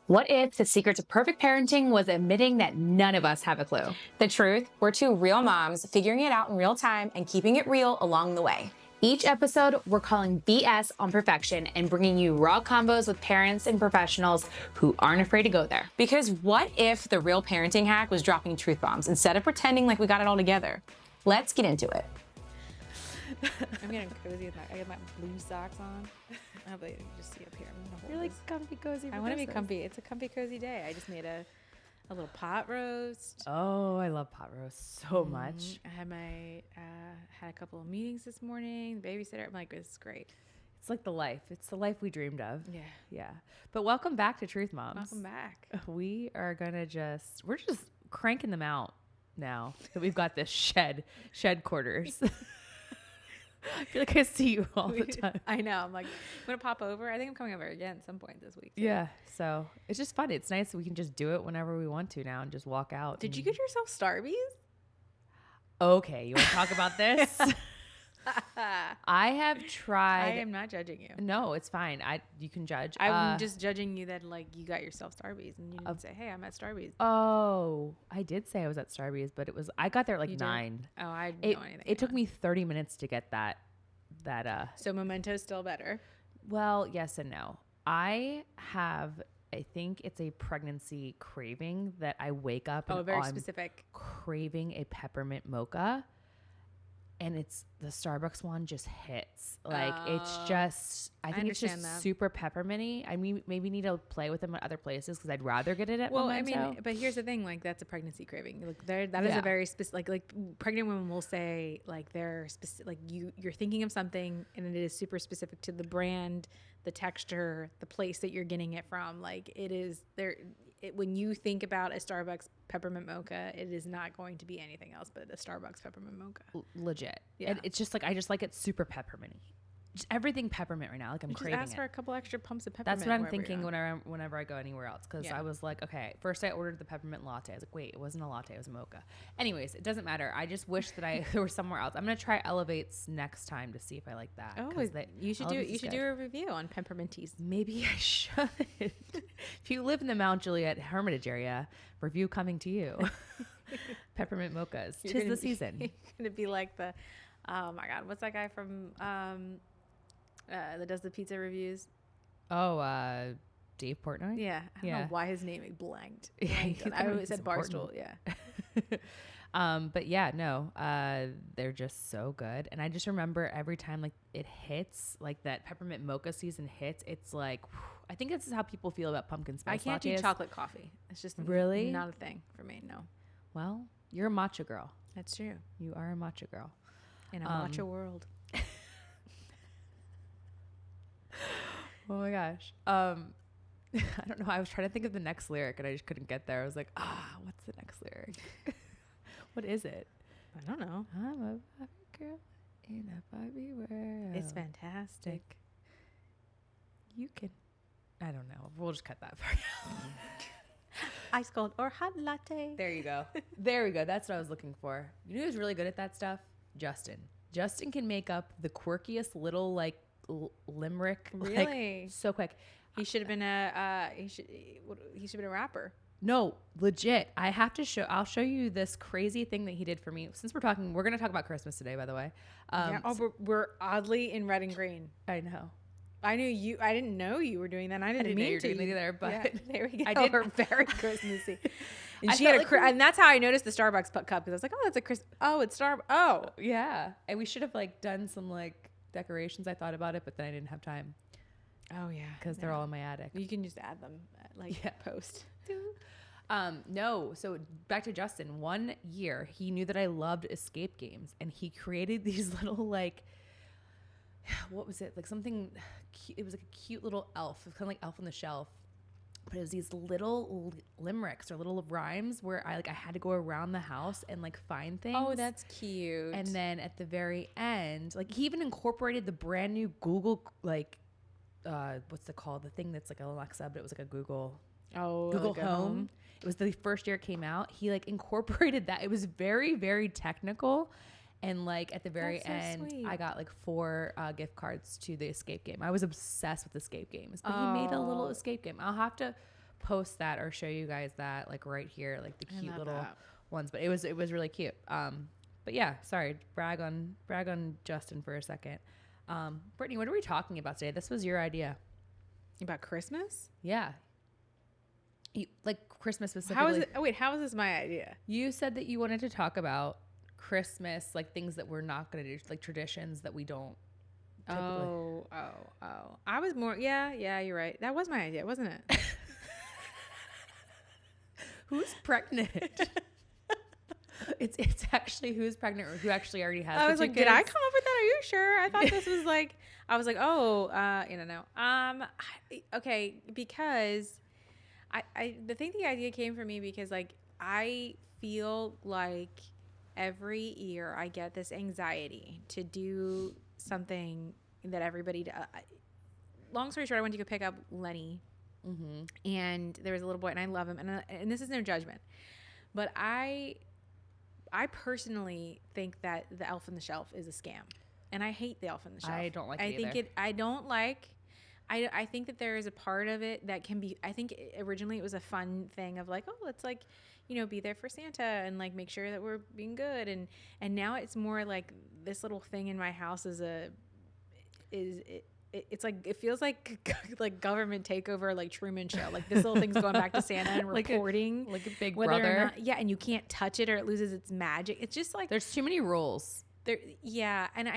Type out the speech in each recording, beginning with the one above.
What if the secret to perfect parenting was admitting that none of us have a clue? The truth, we're two real moms figuring it out in real time and keeping it real along the way. Each episode, we're calling BS on perfection and bringing you raw combos with parents and professionals who aren't afraid to go there. Because what if the real parenting hack was dropping truth bombs instead of pretending like we got it all together? Let's get into it. I'm getting cozy with I got my blue socks on. I hope you can just see up here. I'm gonna hold You're like this. comfy cozy. I want to be comfy. It's a comfy cozy day. I just made a little pot roast. Oh, I love pot roast so much. I had had a couple of meetings this morning. The babysitter. I'm like, this is great. It's like the life. It's the life we dreamed of. Yeah. Yeah. But welcome back to Truth Moms. Welcome back. We are gonna we're just cranking them out now that we've got this shed quarters. I feel like I see you all the time. I know. I'm like, I'm gonna pop over. I think I'm coming over again at some point this week. Too. Yeah. So it's just fun. It's nice that we can just do it whenever we want to now and just walk out. Did you get yourself Starbies? Okay. You want to talk about this? I have tried. I am not judging you. No, it's fine. You can judge. I'm just judging you that like you got yourself Starbies and you didn't say, "Hey, I'm at Starbies." Oh, I did say I was at Starbies, but I got there at like 9. Oh, I didn't know anything. It took me 30 minutes to get that. So Memento's still better. Well, yes and no. I think it's a pregnancy craving that I wake up and very specific. Craving a peppermint mocha. And the Starbucks one just hits. Like it's just, I think it's just super pepperminty. I mean, maybe need to play with them at other places because I'd rather get it at Memento. I mean, but here's the thing, like that's a pregnancy craving. Like that is a very specific, like pregnant women will say like they're specific, like you're thinking of something and it is super specific to the brand, the texture, the place that you're getting it from. Like it is there. When you think about a Starbucks peppermint mocha, it is not going to be anything else but a Starbucks peppermint mocha. Legit. Yeah. And it's just like, I just like it super pepperminty. Just everything peppermint right now. Like I'm craving it. Ask for a couple extra pumps of peppermint. That's what I'm thinking whenever I go anywhere else. Because Yeah. I was like, okay, first I ordered the peppermint latte. I was like, wait, it wasn't a latte, it was a mocha. Anyways, it doesn't matter. I just wish that there was somewhere else. I'm gonna try Elevates next time to see if I like that. Oh, you should do a review on pepperminties. Maybe I should. If you live in the Mount Juliet Hermitage area, review coming to you. Peppermint mochas. Tis the season. You're gonna be like the, oh my God, what's that guy from that does the pizza reviews? Oh, Dave Portnoy? Yeah. I don't know why his name blanked. Yeah, I always said Barstool. Yeah. But yeah, no, they're just so good. And I just remember every time like it hits, like that peppermint mocha season hits, it's like, whew, I think this is how people feel about pumpkin spice lattes. I can't do chocolate coffee. It's just really not a thing for me. No. Well, you're a matcha girl. That's true. You are a matcha girl. In a matcha world. Oh my gosh. I don't know. I was trying to think of the next lyric and I just couldn't get there. I was like, what's the next lyric? What is it? I don't know. I'm a Barbie girl in a Barbie world. It's fantastic. You can. I don't know. We'll just cut that part out. Ice cold or hot latte. There you go. There we go. That's what I was looking for. You know who's really good at that stuff? Justin. Justin can make up the quirkiest little like limerick. Really? Like, so quick. He should have been he should have been a rapper. No, legit. I'll show you this crazy thing that he did for me. Since we're going to talk about Christmas today, by the way. We're oddly in red and green. I know. I didn't know you were doing that. And I didn't mean to either, but yeah, there we go. I did. We're very Christmassy. And she had and that's how I noticed the Starbucks cup because I was like, oh, that's it's Starbucks. Oh, yeah. And we should have like done some like decorations. I thought about it, but then I didn't have time. Oh yeah, because they're all in my attic. You can just add them post. No. So back to Justin. One year, he knew that I loved escape games, and he created these little like, what was it? Like something. It was like a cute little elf. It was kind of like Elf on the Shelf, but it was these little limericks or little rhymes where I had to go around the house and like find things. Oh, that's cute. And then at the very end, like he even incorporated the brand new Google like. What's it called? The thing that's like an Alexa, but it was like a Google like Home. It was the first year it came out. He like incorporated that. It was very, very technical. And like at the very end, sweet. I got like 4 gift cards to the escape game. I was obsessed with escape games, but he made a little escape game. I'll have to post that or show you guys that like right here, like the cute little that. ones. But it was really cute. But yeah, sorry, brag on Justin for a second. Brittany, what are we talking about today? This was your idea. About Christmas? Yeah. Like Christmas specifically. How is it? Oh, wait, how is this my idea? You said that you wanted to talk about Christmas, like things that we're not going to do, like traditions that we don't typically. Oh. I was more, yeah, you're right. That was my idea, wasn't it? Who's pregnant? It's actually who's pregnant or who actually already has. I was the like, two did I kids? come up with that? Are you sure? I thought this was like, I was like, no. Okay, because the idea came from me because like I feel like every year I get this anxiety to do something that everybody does. Long story short, I went to go pick up Lenny, and there was a little boy, and I love him, and this is no judgment, but I personally think that the Elf on the Shelf is a scam, and I hate the Elf on the Shelf. I don't like it I either. think it. I don't like. I think that there is a part of it that can be. I think originally it was a fun thing of like, oh, let's like, be there for Santa and like make sure that we're being good, and now it's more like this little thing in my house it's like it feels like government takeover, like Truman Show. Like this little thing's going back to Santa and reporting, like a big whether or brother. not, yeah, and you can't touch it or it loses its magic. It's just like There's too many rules. there, yeah. And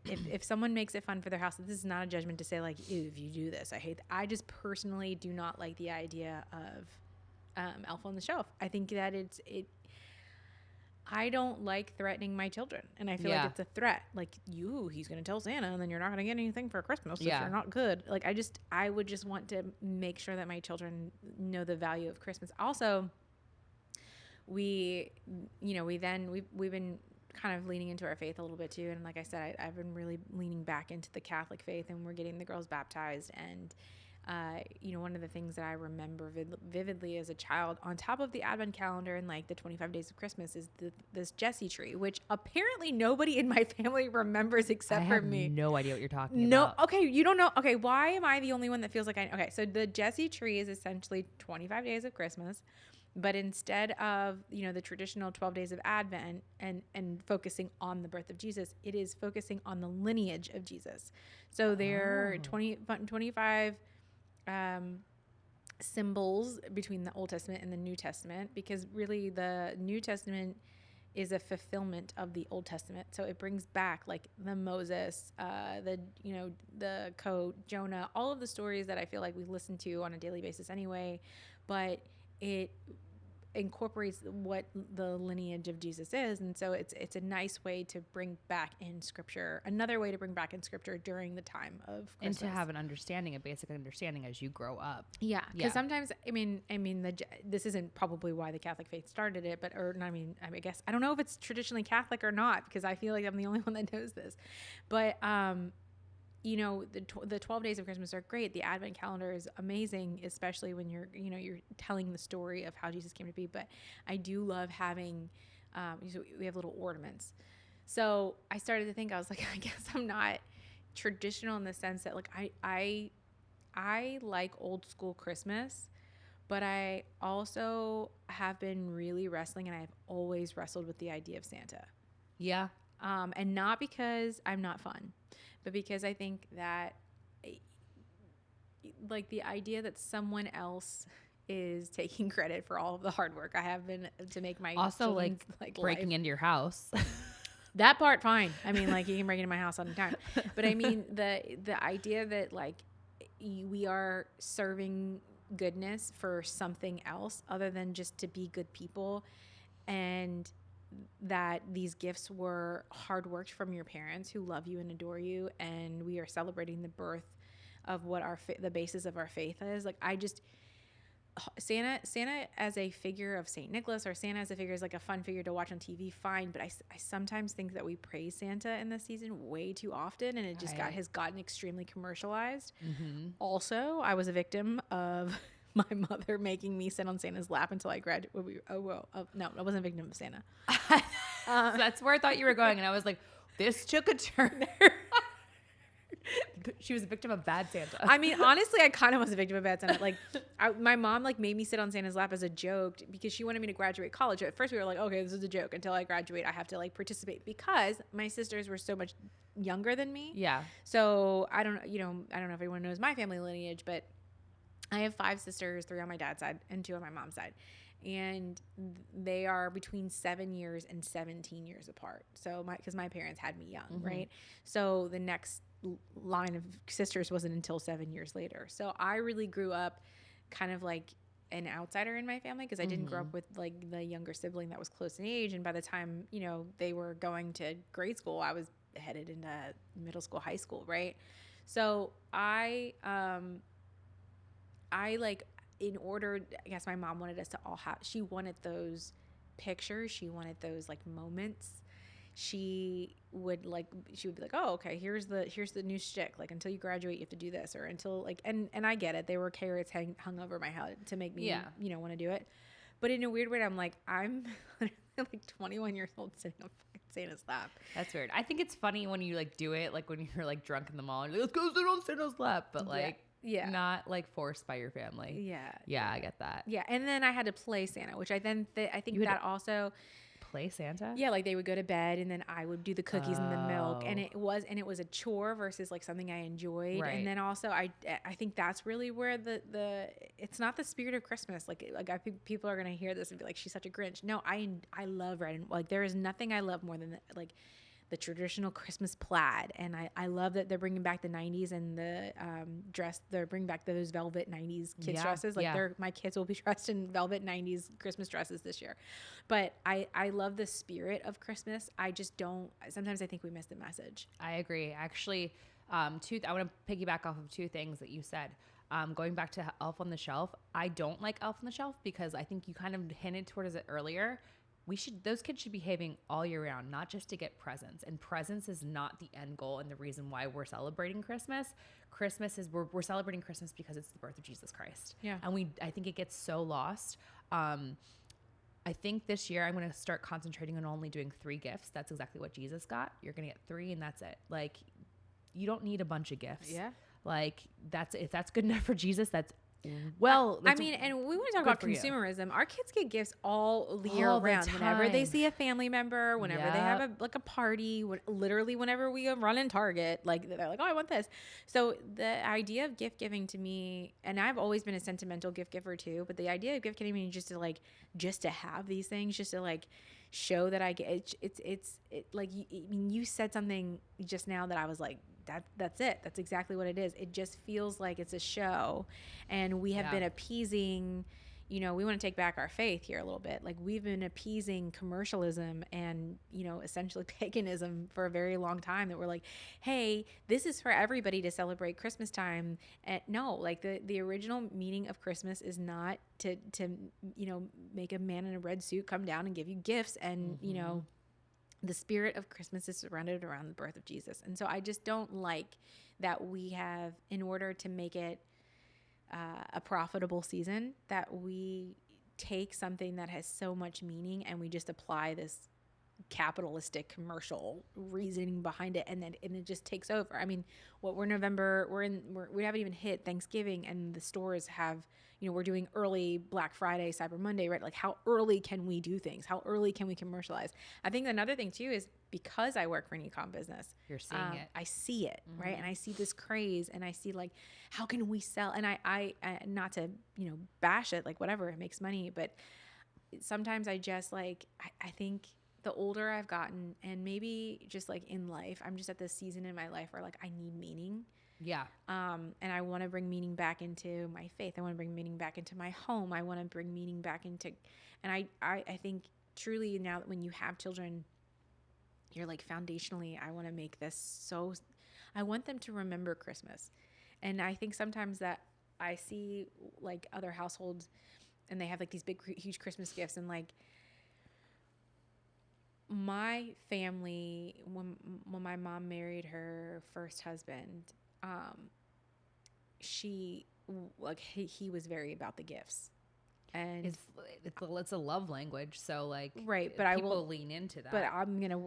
if someone makes it fun for their house, this is not a judgment to say like, ew, if you do this, I hate that. I just personally do not like the idea of Elf on the Shelf. I think that I don't like threatening my children, and I feel like it's a threat. Like he's going to tell Santa, and then you're not going to get anything for Christmas if you're not good. Like I would just want to make sure that my children know the value of Christmas. Also, we've been kind of leaning into our faith a little bit too, and like I said, I've been really leaning back into the Catholic faith, and we're getting the girls baptized, and one of the things that I remember vividly as a child, on top of the Advent calendar and like the 25 days of Christmas, is this Jesse tree, which apparently nobody in my family remembers except for me. I have no idea what you're talking about. No, okay, you don't know. Okay, why am I the only one that feels like okay, so the Jesse tree is essentially 25 days of Christmas, but instead of, the traditional 12 days of Advent and focusing on the birth of Jesus, it is focusing on the lineage of Jesus. So there are 25 symbols between the Old Testament and the New Testament, because really the New Testament is a fulfillment of the Old Testament. So it brings back like the Moses, the coat, Jonah, all of the stories that I feel like we listen to on a daily basis anyway, but it incorporates what the lineage of Jesus is. And so it's a nice way to bring back in scripture, another way to bring back in scripture during the time of Christmas. And to have an understanding, a basic understanding as you grow up. Yeah. Because sometimes, this isn't probably why the Catholic faith started it, but, I guess, I don't know if it's traditionally Catholic or not, because I feel like I'm the only one that knows this, but, the 12 days of Christmas are great. The Advent calendar is amazing, especially when you're telling the story of how Jesus came to be. But I do love having, we have little ornaments. So I started to think, I was like, I guess I'm not traditional in the sense that like, I like old school Christmas, but I also have been really wrestling, and I've always wrestled with the idea of Santa. Yeah. And not because I'm not fun, but because I think that like the idea that someone else is taking credit for all of the hard work I have been to make my Also like breaking life. into your house. That part, fine. Like you can break into my house all the time. But the idea that like we are serving goodness for something else other than just to be good people, and that these gifts were hard worked from your parents who love you and adore you, and we are celebrating the birth of what the basis of our faith is. Like Santa as a figure of Saint Nicholas, or Santa as a figure is like a fun figure to watch on TV, fine, but I sometimes think that we praise Santa in this season way too often, and it just has gotten extremely commercialized. Also, I was a victim of my mother making me sit on Santa's lap until I graduated. No, I wasn't a victim of Santa. So that's where I thought you were going, and I was like, this took a turn. She was a victim of bad Santa. I mean, honestly, I kind of was a victim of bad Santa. Like, my mom like made me sit on Santa's lap as a joke because she wanted me to graduate college. At first, we were like, okay, this is a joke. Until I graduate, I have to like participate because my sisters were so much younger than me. Yeah. So I don't know if everyone knows my family lineage, but I have 5 sisters, 3 on my dad's side and 2 on my mom's side. And they are between 7 years and 17 years apart. So because my parents had me young, right? So the next line of sisters wasn't until 7 years later. So I really grew up kind of like an outsider in my family because I didn't grow up with like the younger sibling that was close in age. And by the time, they were going to grade school, I was headed into middle school, high school, right? So I like, in order, I guess my mom wanted us to all have, she wanted those pictures. She wanted those like moments. She would be like, oh, okay, here's the new shtick. Like, until you graduate, you have to do this, or until like, and I get it. There were carrots hung over my head to make me, want to do it. But in a weird way, I'm like 21 years old sitting on fucking Santa's lap. That's weird. I think it's funny when you like do it, like when you're like drunk in the mall and you're like, let's go sit on Santa's lap. But like, not like forced by your family. Yeah, I get that. Yeah, and then I had to play Santa, which I then I think that also play Santa. Yeah, like they would go to bed and then I would do the cookies and the milk, and it was a chore versus like something I enjoyed. Right. And then also I think that's really where the it's not the spirit of Christmas. Like I think people are gonna hear this and be like, she's such a Grinch. No, I love red and like there is nothing I love more than like the traditional Christmas plaid. And I love that they're bringing back the 90s and the they're bringing back those velvet 90s kids dresses. Like my kids will be dressed in velvet 90s Christmas dresses this year. But I love the spirit of Christmas. I just don't, sometimes I think we miss the message. I agree. Actually, I want to piggyback off of 2 things that you said. Going back to Elf on the Shelf, I don't like Elf on the Shelf because I think you kind of hinted towards it earlier. Those kids should be behaving all year round, not just to get presents. And presents is not the end goal and the reason why we're celebrating Christmas. Christmas is we're celebrating Christmas because it's the birth of Jesus Christ. Yeah. And I think it gets so lost. I think this year I'm going to start concentrating on only doing 3 gifts. That's exactly what Jesus got. You're going to get 3 and that's it. Like, you don't need a bunch of gifts. Yeah. Like, if that's good enough for Jesus, that's and we want to talk about consumerism. Our kids get gifts all year round. Whenever they see a family member, whenever they have a party, literally whenever we run in Target, like they're like, oh, I want this. So the idea of gift giving to me, and I've always been a sentimental gift giver too, but the idea of gift giving me just to have these things, just to like show that I get it's like, you said something just now that I was like, that's it. That's exactly what it is. It just feels like it's a show, and we have been appeasing, we want to take back our faith here a little bit. Like, we've been appeasing commercialism and, essentially paganism for a very long time, that we're like, hey, this is for everybody to celebrate Christmas time. And no, like the original meaning of Christmas is not to make a man in a red suit come down and give you gifts. And, the spirit of Christmas is surrounded around the birth of Jesus. And so I just don't like that we have, in order to make it a profitable season, that we take something that has so much meaning and we just apply this capitalistic commercial reasoning behind it, and it just takes over. I mean, we're November, we haven't even hit Thanksgiving, and the stores have, we're doing early Black Friday, Cyber Monday, right? Like, how early can we do things? How early can we commercialize? I think another thing too is, because I work for an e-com business, you're seeing it. I see it, right? And I see this craze, and I see like, how can we sell? And I not to, bash it, like whatever, it makes money, but sometimes I just like, I think the older I've gotten, and maybe just like in life, I'm just at this season in my life where like I need meaning. Yeah. And I want to bring meaning back into my faith. I want to bring meaning back into my home. I want to bring meaning back into, and I think truly now that when you have children, you're like, foundationally, I want to make this so, I want them to remember Christmas. And I think sometimes that I see like other households, and they have like these big, huge Christmas gifts, and like, my family, when my mom married her first husband, he was very about the gifts. And it's a love language. So like, right. But people lean into that. But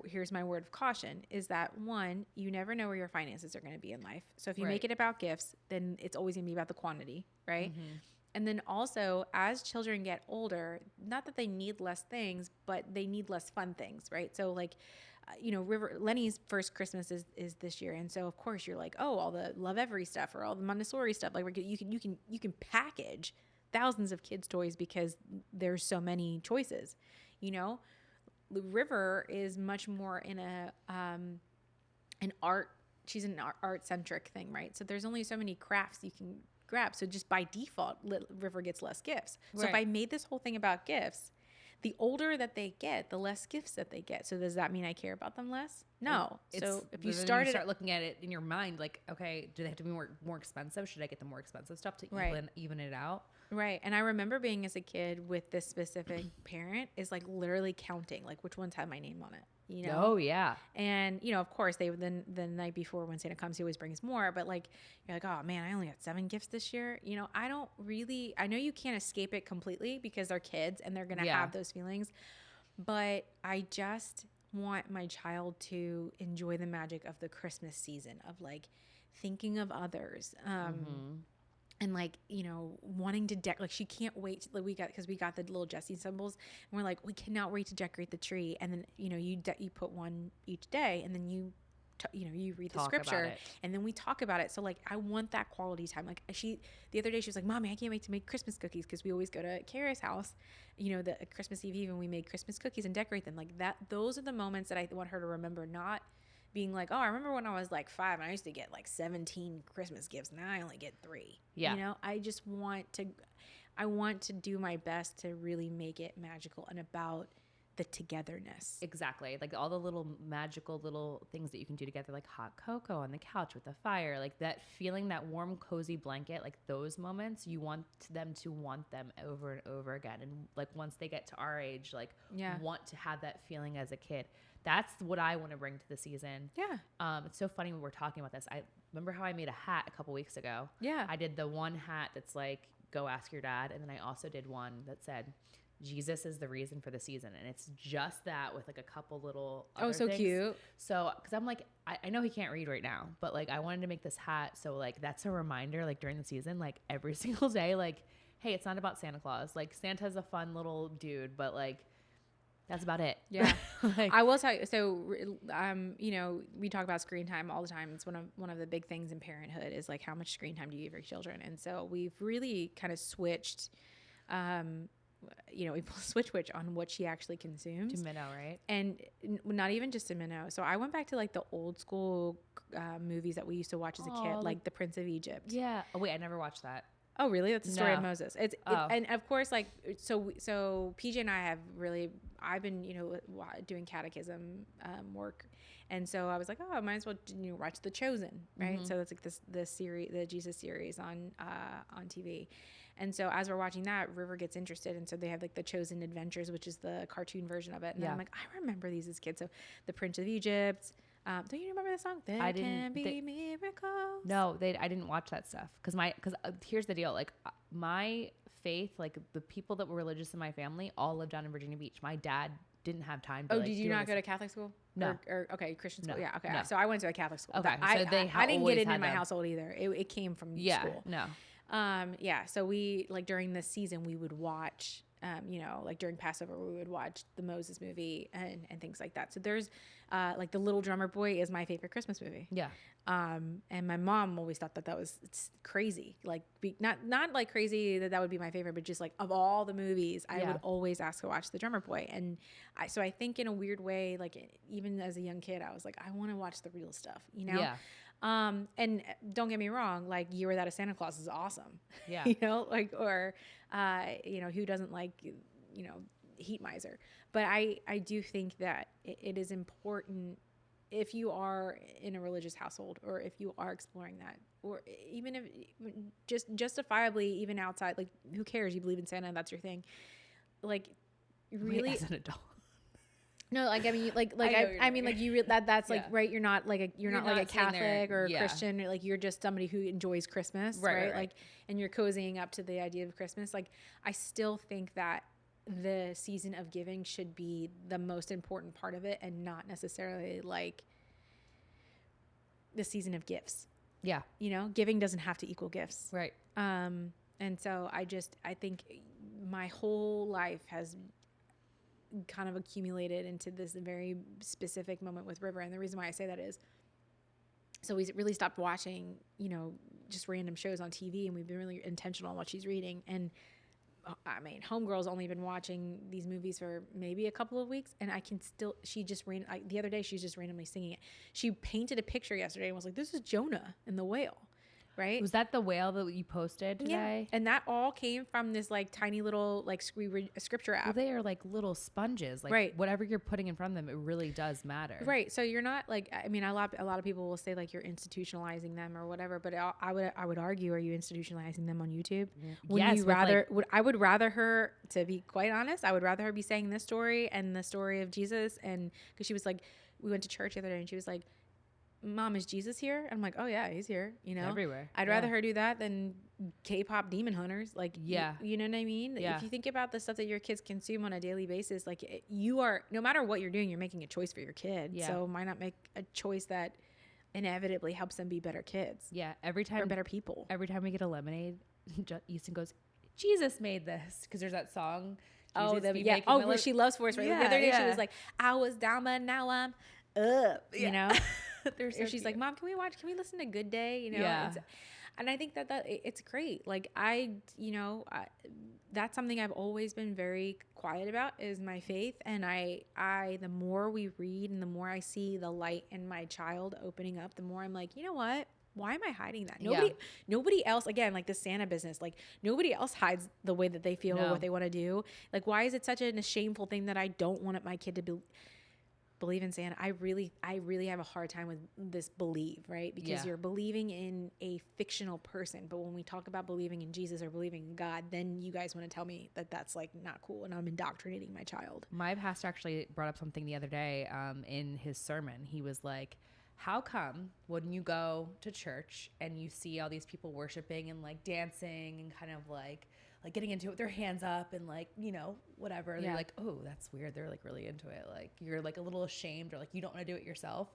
here's my word of caution is that one, you never know where your finances are going to be in life. So if you make it about gifts, then it's always going to be about the quantity. Right. Mm-hmm. And then also, as children get older, not that they need less things, but they need less fun things, right? So, like, Lenny's first Christmas is this year, and so of course you're like, oh, all the Love Every stuff or all the Montessori stuff. Like, you can package thousands of kids' toys because there's so many choices. River is much more in an art. She's an art centric thing, right? So there's only so many crafts you can grab. So just by default, River gets less gifts. So if I made this whole thing about gifts, the older that they get, the less gifts that they get. So does that mean I care about them less? No. So if you start looking at it in your mind, like, okay, do they have to be more expensive? Should I get the more expensive stuff to even it out? Right. And I remember being as a kid with this specific parent is like literally counting, like which ones have my name on it. Oh yeah. And of course they then the night before when Santa comes, he always brings more, but like you're like, oh man, I only got 7 gifts this year. I know you can't escape it completely because they're kids and they're gonna have those feelings, but I just want my child to enjoy the magic of the Christmas season of like thinking of others. And like, wanting to like she can't wait. Like we got the little Jessie symbols and we're like, we cannot wait to decorate the tree. And then, you put one each day and then you read the scripture and then we talk about it. So like, I want that quality time. Like the other day she was like, Mommy, I can't wait to make Christmas cookies. Cause we always go to Kara's house, the Christmas Eve and we made Christmas cookies and decorate them like that. Those are the moments that I want her to remember, not being like, oh, I remember when I was like 5 and I used to get like 17 Christmas gifts. Now I only get 3. Yeah. I just want to do my best to really make it magical and about the togetherness. Exactly. Like all the little magical little things that you can do together, like hot cocoa on the couch with the fire, like that feeling, that warm, cozy blanket, like those moments, you want them to want them over and over again. And like once they get to our age, like want to have that feeling as a kid. That's what I want to bring to the season. Yeah. It's so funny when we're talking about this. I remember how I made a hat a couple weeks ago. Yeah. I did the one hat that's like, go ask your dad. And then I also did one that said, Jesus is the reason for the season. And it's just that with like a couple little other things. Cute. So, because I'm like, I know he can't read right now, but like I wanted to make this hat. So like that's a reminder, like during the season, like every single day, like, hey, it's not about Santa Claus. Like Santa's a fun little dude, but like, that's about it. Yeah. Like, I will tell you. So, we talk about screen time all the time. It's one of the big things in parenthood is like, how much screen time do you give your children? And so we've really kind of switched, we switch on what she actually consumes. To minnow, right? And not even just to minnow. So I went back to like the old school movies that we used to watch as a kid, like The Prince of Egypt. Yeah. Oh, wait, I never watched that. Oh, really? That's the story of Moses. And of course, like, so PJ and I have really, I've been, doing catechism work. And so I was like, oh, I might as well watch The Chosen, right? Mm-hmm. So that's like this series, the Jesus series on TV. And so as we're watching that, River gets interested. And so they have like The Chosen Adventures, which is the cartoon version of it. And I'm like, I remember these as kids. So The Prince of Egypt. Don't you remember the song? There can be miracles. No, I didn't watch that stuff because here's the deal. Like my faith, like the people that were religious in my family all lived down in Virginia Beach. My dad didn't have time to. Oh, did you not go to Catholic school? No. Or okay, Christian school. No. Yeah. Okay. No. So I went to a Catholic school. Okay. I didn't get it in my household either. It came from school. No. So we like during the season we would watch. Like during Passover, we would watch the Moses movie and things like that. So there's like The Little Drummer Boy is my favorite Christmas movie. Yeah. And my mom always thought that was crazy. Like not like crazy that would be my favorite, but just like of all the movies, I would always ask to watch The Drummer Boy. And so I think in a weird way, like even as a young kid, I was like, I want to watch the real stuff, Yeah. And don't get me wrong, like Year Without a Santa Claus is awesome. Yeah. Who doesn't like, Heat Miser. But I do think that it is important if you are in a religious household or if you are exploring that, or even if just justifiably, even outside, like who cares? You believe in Santa, that's your thing. Like really. Wait, as an adult. No, like I mean, that's like right. You're not like a Catholic or a Christian. Or like you're just somebody who enjoys Christmas, right? Like, and you're cozying up to the idea of Christmas. Like, I still think that the season of giving should be the most important part of it, and not necessarily like the season of gifts. Yeah, giving doesn't have to equal gifts, right? And so I think my whole life has kind of accumulated into this very specific moment with River. And the reason why I say that is, so we really stopped watching, just random shows on TV, and we've been really intentional on what she's reading. And I mean, Homegirl's only been watching these movies for maybe a couple of weeks, and the other day she's just randomly singing it. She painted a picture yesterday and was like, "This is Jonah and the whale." Right? Was that the whale that you posted today? Yeah. And that all came from this like tiny little like scripture app. Well, they are like little sponges. Like right. Whatever you're putting in front of them, it really does matter. Right. So you're not like, I mean, a lot of people will say like you're institutionalizing them or whatever, but I would argue, are you institutionalizing them on YouTube? Yes. I would rather her, to be quite honest, I would rather her be saying this story and the story of Jesus. And because she was like, we went to church the other day and she was like, "Mom, is Jesus here?" I'm like, "Oh yeah, he's here." Everywhere. I'd rather her do that than K-pop demon hunters. Like, yeah, you know what I mean? Yeah. If you think about the stuff that your kids consume on a daily basis, like you are, no matter what you're doing, you're making a choice for your kid. Yeah. So why not make a choice that inevitably helps them be better kids? Yeah. Every time, or better people. Every time we get a lemonade, Easton goes, "Jesus made this," because there's that song. Where she loves Forrest. Right? Yeah, the other day she was like, "I was down, but now I'm up." So she's like, "Mom, can we listen to Good Day?" Yeah. And I think that it's great. Like that's something I've always been very quiet about, is my faith. And I the more we read and the more I see the light in my child opening up, the more I'm like, you know what? Why am I hiding that? Nobody else, again, like the Santa business, like nobody else hides the way that they feel or what they want to do. Like, why is it such a shameful thing that I don't want my kid to believe in Santa? I really have a hard time with this believe, right? Because you're believing in a fictional person. But when we talk about believing in Jesus or believing in God, then you guys want to tell me that that's like not cool and I'm indoctrinating my child. My pastor actually brought up something the other day in his sermon. He was like, how come when you go to church and you see all these people worshiping and like dancing and kind of like getting into it with their hands up and like, whatever, they're like, "Oh, that's weird." They're like really into it. Like you're like a little ashamed or like you don't want to do it yourself.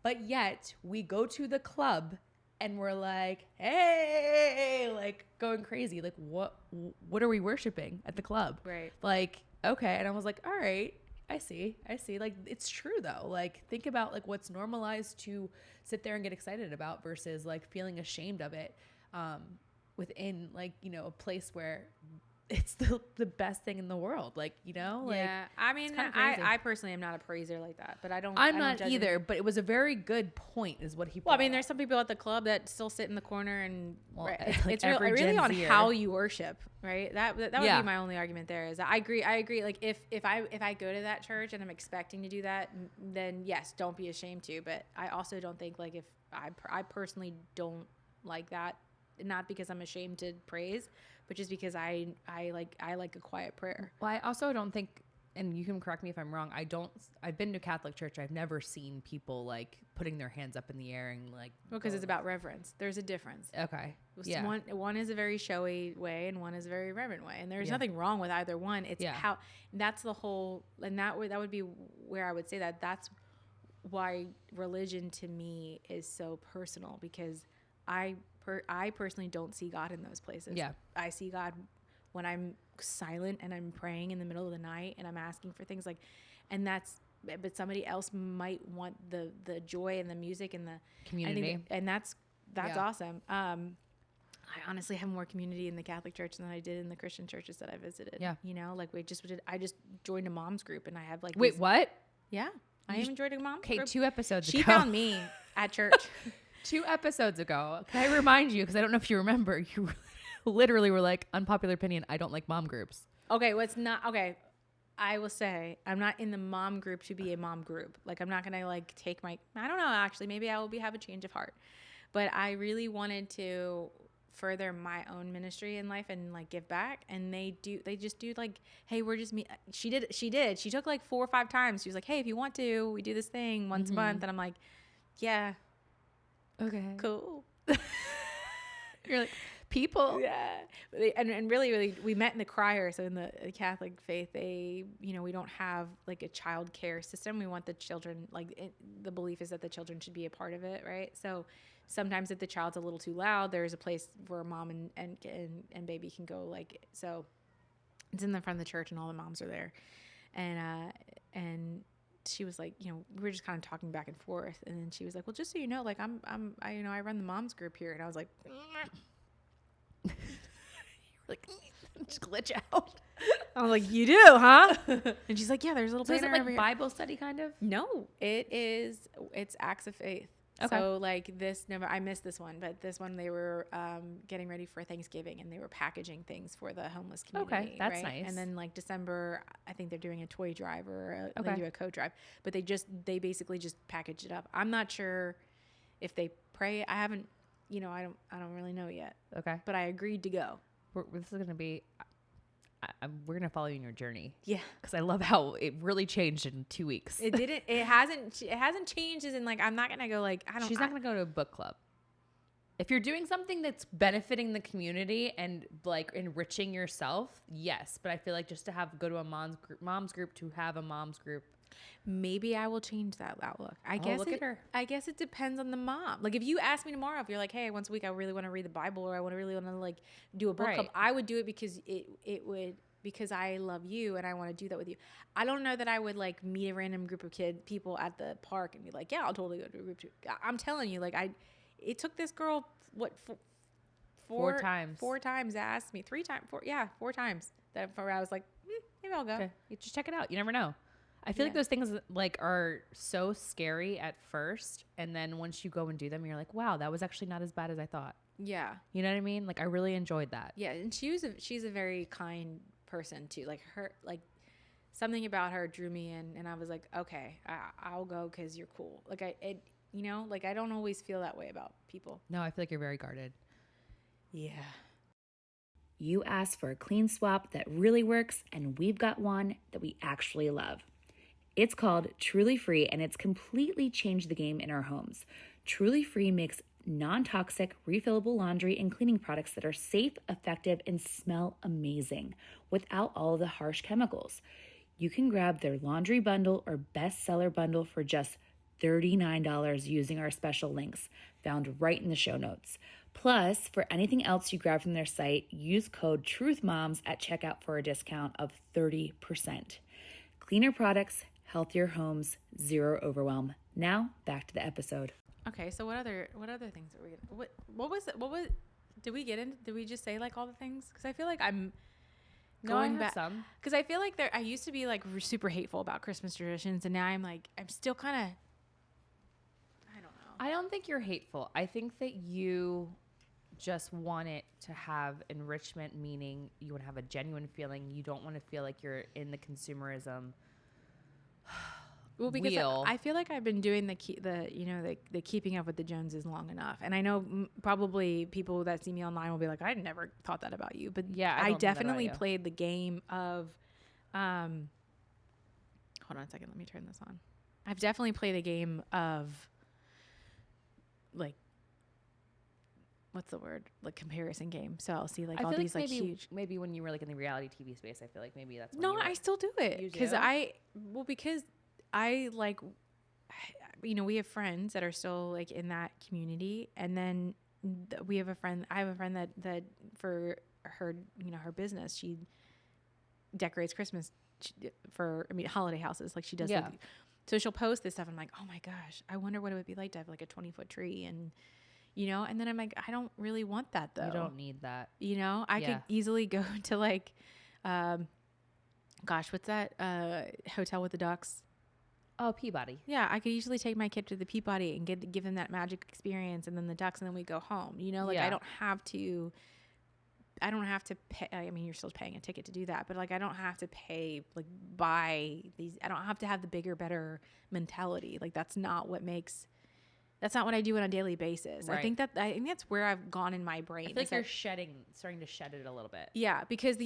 But yet we go to the club and we're like, "Hey," like going crazy. Like what are we worshiping at the club? Right. Like, okay. And I was like, all right, I see. Like, it's true though. Like, think about like what's normalized to sit there and get excited about versus like feeling ashamed of it within like, a place where it's the best thing in the world. Like, yeah. I mean, I personally am not a praiser like that, but I'm not either, but it was a very good point is what he Well, I mean, there's some people at the club that still sit in the corner and it's really Gen on Zer. how you worship, right? That would be my only argument there is that I agree. Like if I go to that church and I'm expecting to do that, then yes, don't be ashamed to. But I also don't think like if I personally don't like that, not because I'm ashamed to praise, but just because I like a quiet prayer. Well, I also don't think, and you can correct me if I'm wrong, I've been to Catholic church. I've never seen people like putting their hands up in the air and like. Well, because it's about reverence. There's a difference. Okay. Yeah. One is a very showy way and one is a very reverent way. And there's nothing wrong with either one. It's how, that's the whole, and that would be where I would say that's why religion to me is so personal, because I personally don't see God in those places. Yeah. I see God when I'm silent and I'm praying in the middle of the night and I'm asking for things like, but somebody else might want the joy and the music and the community. And that's awesome. I honestly have more community in the Catholic church than I did in the Christian churches that I visited. Yeah. Like I just joined a mom's group and I have like, wait, what? Yeah. I even joined a mom's group. Okay. 2 episodes ago. She found me at church. 2 episodes ago. Can I remind you, because I don't know if you remember, you literally were like, unpopular opinion, I don't like mom groups. Okay, well, it's not, okay, I will say, I'm not in the mom group to be a mom group. Like, I'm not going to, like, I don't know, actually, maybe I will have a change of heart. But I really wanted to further my own ministry in life and like give back. And they just do like, hey, we're just me. She took like 4 or 5 times. She was like, hey, if you want to, we do this thing once a month. And I'm like, yeah, Okay. cool. You're like, people. Yeah. And really, we met in the crier. So in the Catholic faith, they, we don't have like a child care system. We want the children, the belief is that the children should be a part of it. Right. So sometimes if the child's a little too loud, there's a place where mom and baby can go. So it's in the front of the church and all the moms are there. And she was like, we were just kind of talking back and forth. And then she was like, well, just so you know, like I run the moms group here. And I was like, Like, just glitch out. I was like, you do, huh? And she's like, yeah, there's a little So is banner it like over here. Bible study kind of? No, it's Acts of Faith. Okay. So like I missed this one, but this one they were getting ready for Thanksgiving and they were packaging things for the homeless community. Okay, that's right? nice. And then like December, I think they're doing a toy drive or Okay. they do a coat drive, but they basically just package it up. I'm not sure if they pray. I haven't, I don't really know yet. Okay. But I agreed to go. This is going to be, we're going to follow you in your journey. Yeah. Because I love how it really changed in 2 weeks. It hasn't changed as in like, I'm not going to go like, She's not going to go to a book club. If you're doing something that's benefiting the community and like enriching yourself, yes. But I feel like just to go to a mom's group to have a mom's group. Maybe I will change that outlook. I guess it depends on the mom. Like if you ask me tomorrow, if you're like, hey, once a week I really want to read the Bible or I really want to like do a book club, I would do it because because I love you and I want to do that with you. I don't know that I would like meet a random group of people at the park and be like, yeah, I'll totally go to a group too. I'm telling you, like it took this girl four times to ask me 4 times that I was like, maybe I'll go. Okay. You just check it out. You never know. I feel like those things like are so scary at first, and then once you go and do them, you're like, wow, that was actually not as bad as I thought. Yeah. You know what I mean? Like I really enjoyed that. Yeah, and she's a very kind person too. Like something about her drew me in, and I was like, okay, I'll go because you're cool. Like I don't always feel that way about people. No, I feel like you're very guarded. Yeah. You asked for a clean swap that really works, and we've got one that we actually love. It's called Truly Free, and it's completely changed the game in our homes. Truly Free makes non-toxic, refillable laundry and cleaning products that are safe, effective, and smell amazing without all of the harsh chemicals. You can grab their laundry bundle or bestseller bundle for just $39 using our special links found right in the show notes. Plus, for anything else you grab from their site, use code TRUTHMOMS at checkout for a discount of 30%. Cleaner products, healthier homes, zero overwhelm. Now, back to the episode. Okay, so what other things are we gonna, what was did we get into, did we just say like all the things? Because I feel like I'm going back. Some. Because I feel like I used to be like super hateful about Christmas traditions, and now I'm still kind of, I don't know. I don't think you're hateful. I think that you just want it to have enrichment, meaning you want to have a genuine feeling. You don't want to feel like you're in the consumerism. Well, because wheel. I feel like I've been doing the keeping up with the Joneses long enough, and I know probably people that see me online will be like, I never thought that about you, but yeah, I definitely played the game of, hold on a second, let me turn this on. I've definitely played a game of, like, what's the word? Like comparison game. So I'll see like all these like huge. Maybe when you were like in the reality TV space, I feel like maybe that's when No, I still do it because I like, we have friends that are still like in that community, and then I have a friend that for her, her business, she decorates Christmas holiday houses, like she does. Yeah. So she'll post this stuff. I'm like, oh my gosh, I wonder what it would be like to have like a 20-foot tree, and and then I'm like, I don't really want that though. You don't need that. I could easily go to like, gosh, what's that hotel with the ducks? Oh, Peabody. Yeah, I could usually take my kid to the Peabody and give them that magic experience, and then the ducks, and then we go home. I don't have to pay. I mean, you're still paying a ticket to do that, but like, I don't have to pay, like, buy these. I don't have to have the bigger, better mentality. Like, that's not what makes That's not what I do on a daily basis. Right. I think that's where I've gone in my brain. I feel like you're starting to shed it a little bit. Yeah, because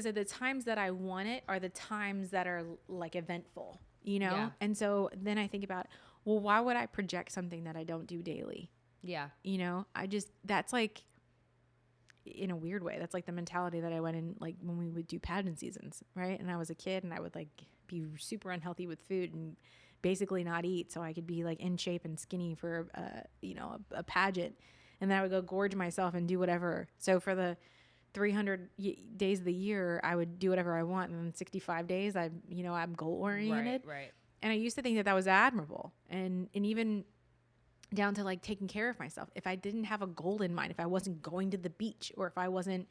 of the times that I want it are the times that are like eventful, you know? Yeah. And so then I think about, well, why would I project something that I don't do daily? Yeah. You know, that's like, in a weird way, that's like the mentality that I went in, like when we would do pageant seasons, right? And I was a kid and I would like be super unhealthy with food and basically not eat so I could be like in shape and skinny for, a pageant. And then I would go gorge myself and do whatever. So for the 300 days of the year, I would do whatever I want. And then 65 days, I'm goal oriented. Right. And I used to think that was admirable. And even down to like taking care of myself. If I didn't have a goal in mind, if I wasn't going to the beach, or if I wasn't,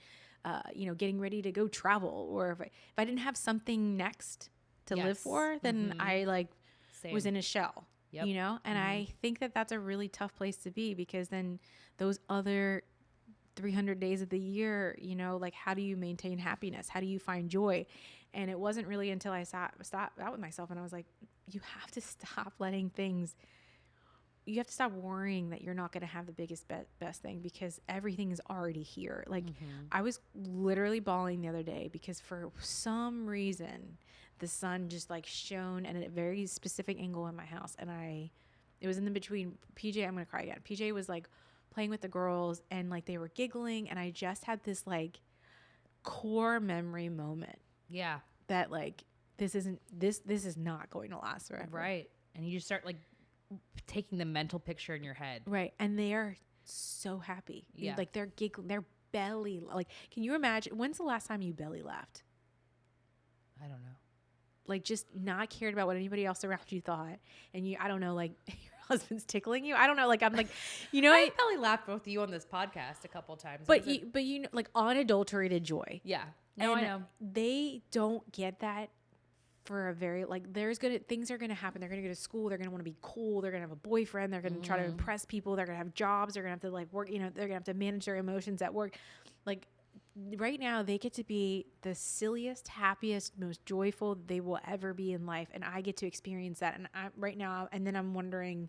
getting ready to go travel, or if I didn't have something next to live for, then I like was in a shell, you know? And I think that that's a really tough place to be, because then those other 300 days of the year, you know, like how do you maintain happiness? How do you find joy? And it wasn't really until I stopped out with myself and I was like, you have to stop letting things, you have to stop worrying that you're not going to have the biggest best thing, because everything is already here. Like I was literally bawling the other day because for some reason the sun just like shone at a very specific angle in my house. And it was in the between PJ, I'm going to cry again. PJ was like playing with the girls and like they were giggling. And I just had this like core memory moment. Yeah. That like, this is not going to last forever. Right. And you just start like taking the mental picture in your head. Right. And they are so happy. Yeah. Like they're giggling, their belly. Like, can you imagine, when's the last time you belly laughed? I don't know. Like just not cared about what anybody else around you thought. And I don't know, like your husband's tickling you. I don't know. Like, I'm like, you know, I probably laughed both of you on this podcast a couple of times. But you know, like unadulterated joy. Yeah. No, and I know. They don't get that for a very, like, things are going to happen. They're going to go to school. They're going to want to be cool. They're going to have a boyfriend. They're going to try to impress people. They're going to have jobs. They're going to have to like work, you know, they're going to have to manage their emotions at work. Like right now they get to be the silliest, happiest, most joyful they will ever be in life. And I get to experience that. And then I'm wondering,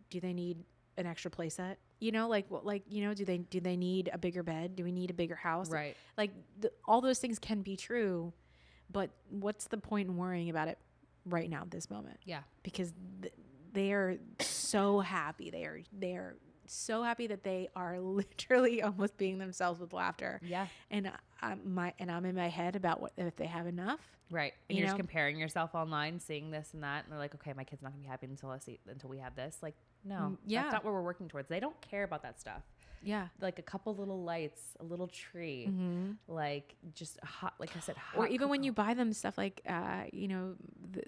do they need an extra play set? You know, like what, like, you know, do they need a bigger bed? Do we need a bigger house? Right. Like all those things can be true, but what's the point in worrying about it right now, this moment? Yeah. Because they are so happy. They are so happy that they are literally almost being themselves with laughter. Yeah. And I'm in my head about what if they have enough. Right. And You you're just know? comparing yourself online, seeing this and that, and they're like, okay, my kid's not gonna be happy until we have this. Like, no, yeah. that's not what we're working towards. They don't care about that stuff. Yeah. Like a couple little lights, a little tree, like just a hot, like I said, hot Or even when cocoa. you buy them stuff like, you know,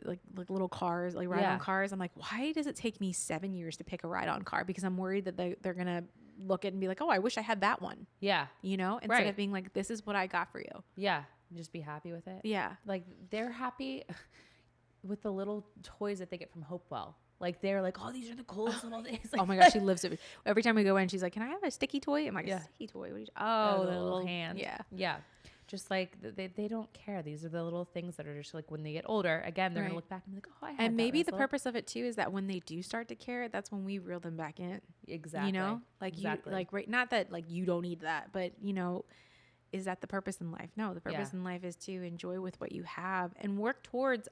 like little cars, like ride-on cars. I'm like, why does it take me 7 years to pick a ride-on car? Because I'm worried that they're going to look at it and be like, oh, I wish I had that one. Yeah. You know, instead Right. of being like, this is what I got for you. Yeah. Just be happy with it. Yeah. Like they're happy with the little toys that they get from Hopewell. Like they're like, oh, these are the coolest little things. Like, Oh my gosh, she lives it. Every time we go in, she's like, can I have a sticky toy? I'm like, Yeah. a sticky toy? What are you oh, the the little hand. Yeah. Yeah. Just like they don't care. These are the little things that are just like when they get older, again, they're Right. gonna look back and be like, oh, I had And that maybe when I was the little. purpose of it too is that when they do start to care, that's when we reel them back in. Exactly. You know, like Exactly. you, like right. Not that like you don't need that, but you know, is that the purpose in life? No, the purpose Yeah. in life is to enjoy with what you have and work towards,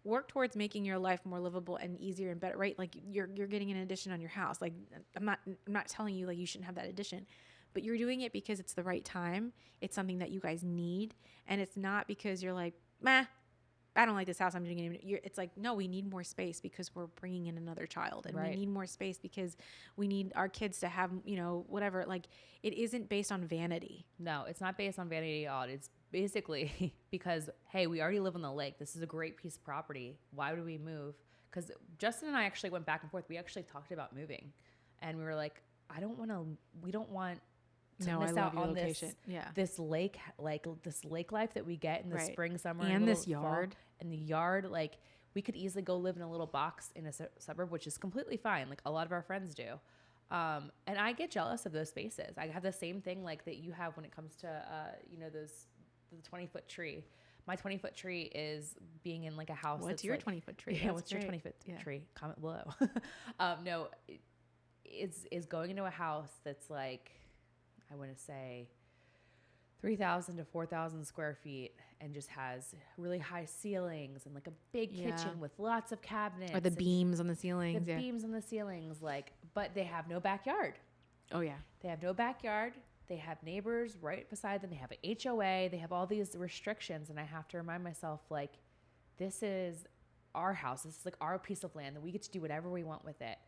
work towards making your life more livable and easier and better, right? Like you're getting an addition on your house. Like I'm not telling you like you shouldn't have that addition, but you're doing it because it's the right time. It's something that you guys need. And it's not because you're like, meh, I don't like this house. I'm doing it. It's like, no, we need more space because we're bringing in another child, and Right. we need more space because we need our kids to have, whatever. Like it isn't based on vanity. No, it's not based on vanity at all. It's basically because, hey, we already live on the lake. This is a great piece of property. Why would we move? Because Justin and I actually went back and forth. We actually talked about moving, and we were like, we don't want to No, I miss love out your on location. Yeah. this lake, like this lake life that we get in the Right. spring, summer, And this little fall. yard. And the yard, like we could easily go live in a little box in a suburb, which is completely fine. Like a lot of our friends do. And I get jealous of those spaces. I have the same thing like that you have when it comes to, the 20-foot tree. my 20-foot tree is being in like a house. What's that's your like, 20-foot tree? Yeah, That's what's your great. 20-foot Yeah. tree? Comment below. No, is going into a house that's like, I want to say 3,000 to 4,000 square feet, and just has really high ceilings and like a big kitchen with lots of cabinets. Or the beams on the ceilings. The beams on the ceilings, like, but they have no backyard. Oh yeah. They have no backyard. They have neighbors right beside them. They have an HOA. They have all these restrictions. And I have to remind myself, like, this is our house. This is like our piece of land that we get to do whatever we want with it.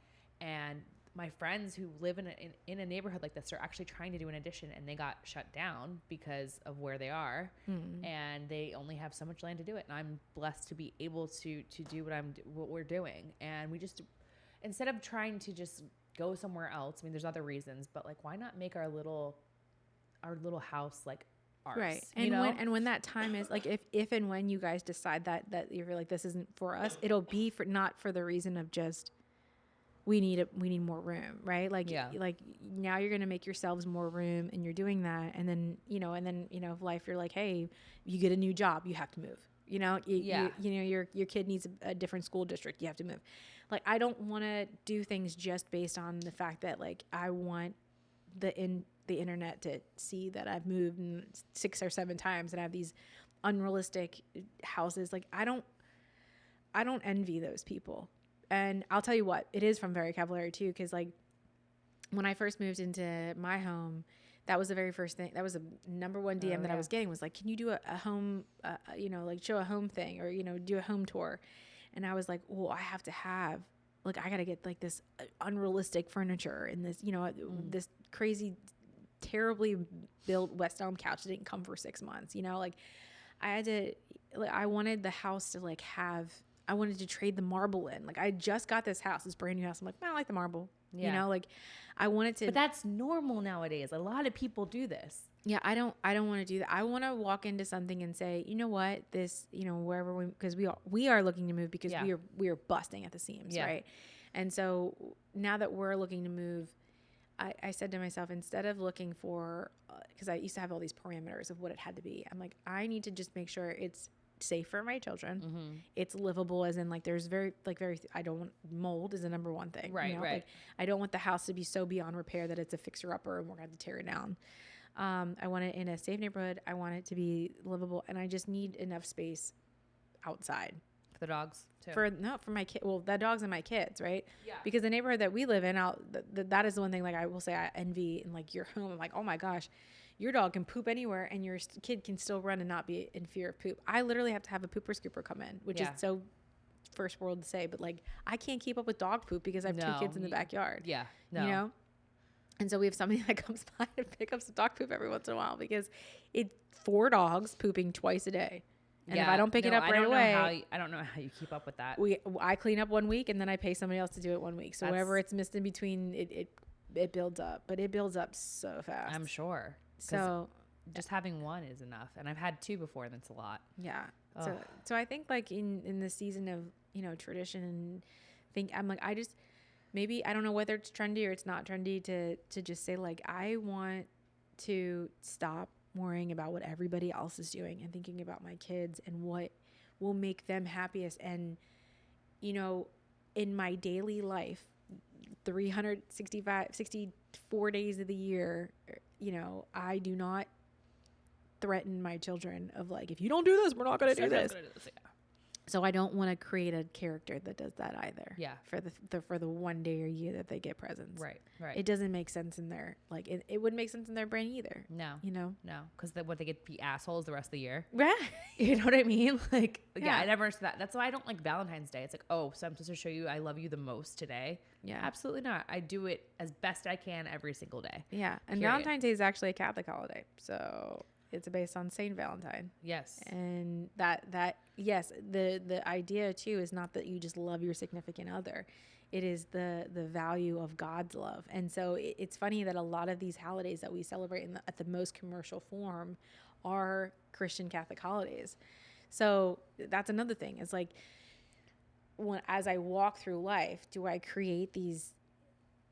And my friends who live in a neighborhood like this are actually trying to do an addition, and they got shut down because of where they are. And they only have so much land to do it. And I'm blessed to be able to do what we're doing. And we just, instead of trying to just go somewhere else, I mean, there's other reasons, but like, why not make our little house like ours? Right. And when that time is like, if and when you guys decide that you're like, this isn't for us, it'll be not for the reason of just, we need more room, right? Like, like now you're going to make yourselves more room, and you're doing that. And then, if life, you're like, hey, you get a new job, you have to move, your kid needs a different school district, you have to move. Like, I don't want to do things just based on the fact that like, I want the internet to see that I've moved 6 or 7 times and I have these unrealistic houses. Like, I don't envy those people. And I'll tell you what, it is from Very Cavallari too, because like when I first moved into my home, that was the very first thing. That was the number one DM that I was getting, was like, can you do a home, like show a home thing, or, do a home tour? And I was like, oh, I have to have, like, I got to get like this unrealistic furniture and this, this crazy, terribly built West Elm couch that didn't come for 6 months. Like I had to, like, I wanted the house to like I wanted to trade the marble in. Like, I just got this brand new house. I'm like, I like the marble. Yeah. Like I wanted to. But that's normal nowadays. A lot of people do this. Yeah, I don't want to do that. I want to walk into something and say, you know what, this, wherever because we are looking to move, because we are busting at the seams, right? And so now that we're looking to move, I said to myself, instead of looking for, because I used to have all these parameters of what it had to be, I'm like, I need to just make sure it's safe for my children. It's livable, as in like there's I don't want mold is the number one thing. Right. Like, I don't want the house to be so beyond repair that it's a fixer upper and we're going to have to tear it down. I want it in a safe neighborhood. I want it to be livable, and I just need enough space outside. For the dogs too. For my kid. Well, the dogs and my kids, right? Yeah. Because the neighborhood that we live in, that is the one thing, like, I will say I envy in like your home. I'm like, oh my gosh, your dog can poop anywhere and your kid can still run and not be in fear of poop. I literally have to have a pooper scooper come in, which is so first world to say, but like, I can't keep up with dog poop because I have 2 kids in the backyard. Yeah. No. And so we have somebody that comes by to pick up some dog poop every once in a while, because it's 4 dogs pooping twice a day. And if I don't pick it up right away, I don't know how you keep up with that. I clean up 1 week and then I pay somebody else to do it 1 week. So whatever it's missed in between, it builds up, but it builds up so fast. I'm sure. So just having 1 is enough. And I've had 2 before, and that's a lot. Yeah. So I think like in the season of, tradition, and I'm like, maybe, I don't know whether it's trendy or it's not trendy to just say like, I want to stop worrying about what everybody else is doing and thinking about my kids and what will make them happiest. And, in my daily life, 64 days of the year, I do not threaten my children of like, if you don't do this, we're not going to do this. So I don't want to create a character that does that either. Yeah. For the 1 day or year that they get presents. Right. It doesn't make sense in their, like, it wouldn't make sense in their brain either. No. No. Because they get to be assholes the rest of the year. Right. You know what I mean? Like, Yeah. I never understood that. That's why I don't like Valentine's Day. It's like, oh, so I'm supposed to show you I love you the most today. Yeah. Absolutely not. I do it as best I can every single day. Yeah. And Period. Valentine's Day is actually a Catholic holiday. So it's based on Saint Valentine. Yes. And that yes, the idea too is not that you just love your significant other. It is the value of God's love. And so it's funny that a lot of these holidays that we celebrate at the most commercial form are Christian Catholic holidays. So that's another thing. It's like, as I walk through life, do I create these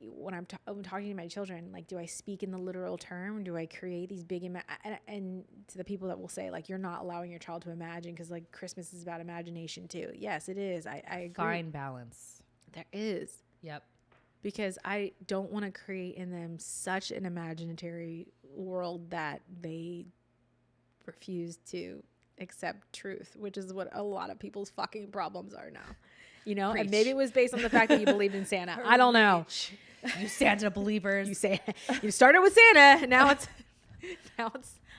when I'm talking to my children, like, do I speak in the literal term? Do I create these big and to the people that will say, like, you're not allowing your child to imagine because, like, Christmas is about imagination too. Yes, it is. I agree. Fine balance. There is. Yep. Because I don't want to create in them such an imaginary world that they refuse to accept truth, which is what a lot of people's fucking problems are now. You know, Preach. And maybe it was based on the fact that you believed in Santa. I don't know. You Santa believers. You started with Santa. Now it's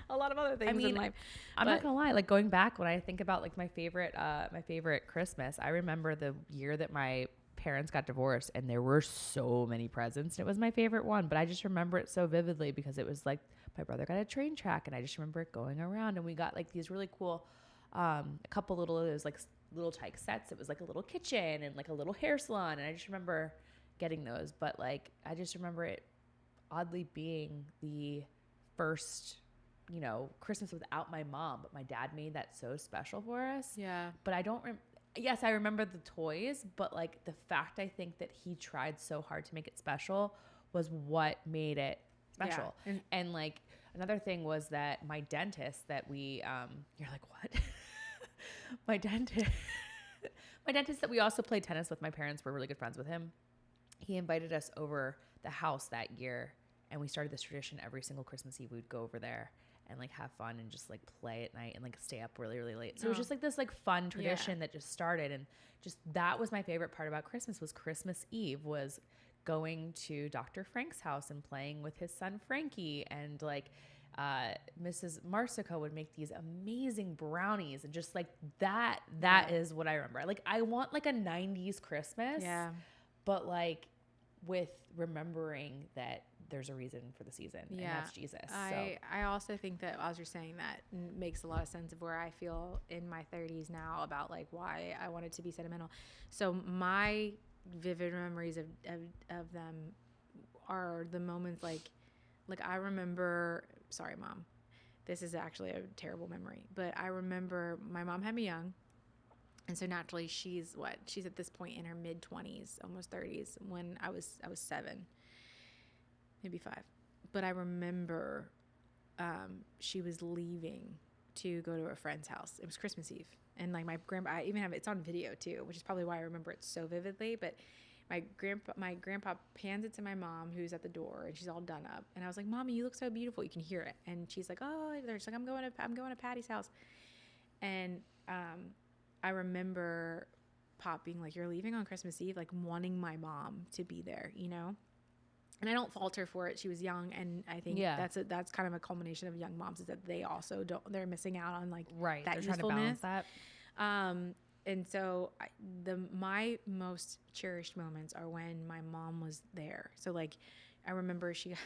a lot of other things in life. I'm not gonna lie. Like, going back, when I think about like my favorite Christmas, I remember the year that my parents got divorced, and there were so many presents. And it was my favorite one, but I just remember it so vividly because it was like my brother got a train track, and I just remember it going around, and we got like these really cool, a couple little, it was like little tyke sets. It was like a little kitchen and like a little hair salon, and I just remember getting those. But like, I just remember it oddly being the first, you know, Christmas without my mom, but my dad made that so special for us. Yeah. But I don't yes, I remember the toys, but like the fact I think that he tried so hard to make it special was what made it special. Yeah. And like another thing was that my dentist that we you're like, what? my dentist that we also played tennis with, my parents were really good friends with him. He invited us over the house that year, and we started this tradition every single Christmas Eve. We'd go over there and like have fun and just like play at night and like stay up really, really late. So it was just like this like fun tradition that just started. And just that was my favorite part about Christmas, was Christmas Eve was going to Dr. Frank's house and playing with his son Frankie, and like Mrs. Marsico would make these amazing brownies, and just like that is what I remember. Like, I want like a 90s Christmas, but like with remembering that there's a reason for the season, and that's Jesus. I also think that as you're saying that makes a lot of sense of where I feel in my 30s now about like why I wanted to be sentimental. So my vivid memories of them are the moments like I remember, sorry mom, this is actually a terrible memory, but I remember my mom had me young. And so naturally she's at this point in her mid 20s, almost 30s, when I was 7, maybe 5. But I remember she was leaving to go to a friend's house. It was Christmas Eve. And like my grandpa, I even have, it's on video too, which is probably why I remember it so vividly. But my grandpa hands it to my mom, who's at the door, and she's all done up. And I was like, Mommy, you look so beautiful. You can hear it. And she's like, oh, she's like, I'm going to Patty's house. And I remember Pop being like, you're leaving on Christmas Eve, like wanting my mom to be there, you know? And I don't fault her for it. She was young. And I think that's kind of a culmination of young moms, is that they also they're missing out on like that they're usefulness. Trying to balance that. And so my most cherished moments are when my mom was there. So like, I remember she got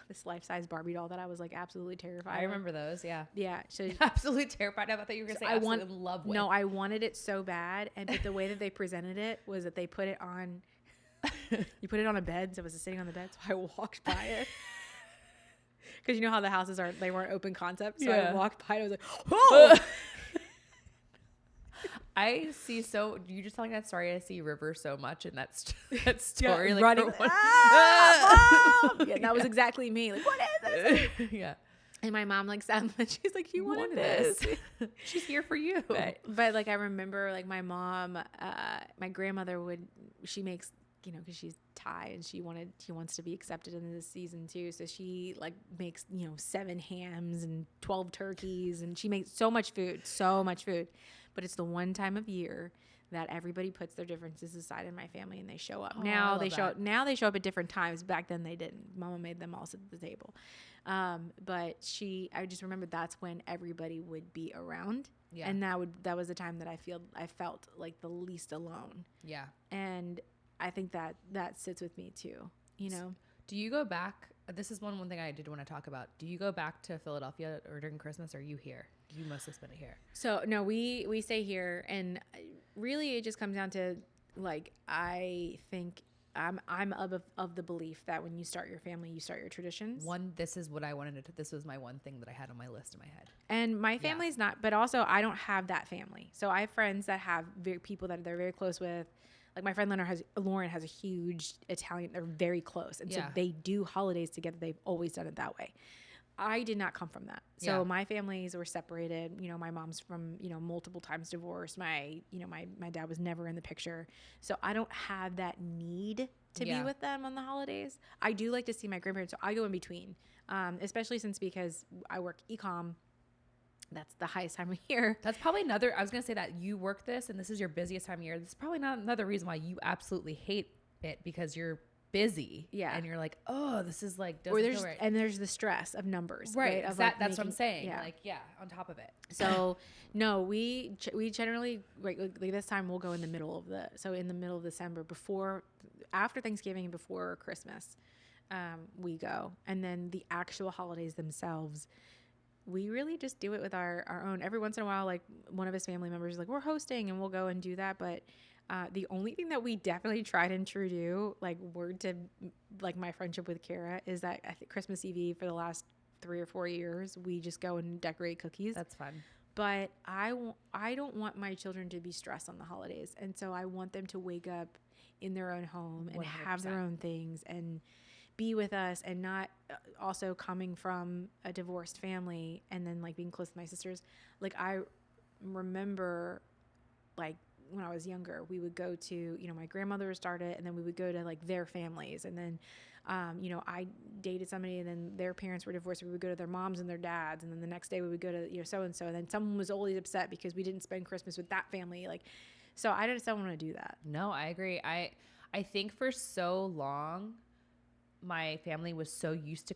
this life-size Barbie doll that I was like absolutely terrified. I remember those. Yeah. Yeah. So absolutely terrified. I thought you were going to say absolutely in love with. No, I wanted it so bad. But the way that they presented it was that they put it on, you put it on a bed. So it was sitting on the bed. So I walked by it. Cause you know how the houses are, they weren't open concept. So I walked by it. I was like, oh, I see. So you just telling that story, I see River so much in that story, like running. That was exactly me. Like, what is this? Yeah. And my mom like sat and she's like, you wanted this. She's here for you. But like, I remember like my mom, my grandmother she makes, you know, cause she's Thai and she wants to be accepted in this season too. So she like makes, you know, 7 hams and 12 turkeys, and she makes so much food. But it's the one time of year that everybody puts their differences aside in my family and they show up. Now they show up at different times. Back then they didn't. Mama made them all sit at the table. But I just remember that's when everybody would be around. Yeah. And that was the time that I felt like the least alone. Yeah. And I think that sits with me too, you know. Do you go back? This is one thing I did want to talk about. Do you go back to Philadelphia or during Christmas, or are you here? You mostly spend it here. So no, we stay here, and really it just comes down to like, I think I'm of the belief that when you start your family, you start your traditions. This is what I wanted to. This was my one thing that I had on my list in my head. And my family's not, but also I don't have that family. So I have friends that have people that they're very close with. like my friend Lauren has a huge Italian, they're very close. And so Yeah. they do holidays together. They've always done it that way. I did not come from that. So Yeah. my families were separated. You know, my mom's from, you know, multiple times divorced. My dad was never in the picture. So I don't have that need to be with them on the holidays. I do like to see my grandparents. So I go in between, especially because I work e-com. That's the highest time of year. That's probably I was going to say that you work this and this is your busiest time of year. This is probably not another reason why you absolutely hate it, because you're busy. Yeah. And you're like, oh, this is like, doesn't feel right. And there's the stress of numbers. Right. Of that's what I'm saying. Yeah. Like, yeah, on top of it. So no, we generally, like this time we'll go in the middle of December, after Thanksgiving and before Christmas, we go. And then the actual holidays themselves, we really just do it with our own. Every once in a while, like one of his family members is like, we're hosting, and we'll go and do that. But the only thing that we definitely tried and true to, like word to like my friendship with Kara, is that I think Christmas Eve for the last 3 or 4 years, we just go and decorate cookies. That's fun. But I don't want my children to be stressed on the holidays. And so I want them to wake up in their own home and 100%. have their own things and be with us, and not also coming from a divorced family and then like being close to my sisters. Like I remember, like when I was younger, we would go to, you know, my grandmother started, and then we would go to like their families. And then, you know, I dated somebody and then their parents were divorced. We would go to their moms and their dads. And then the next day we would go to, you know, so-and-so. And then someone was always upset because we didn't spend Christmas with that family. Like, so I just don't want to do that. No, I agree. I think for so long, my family was so used to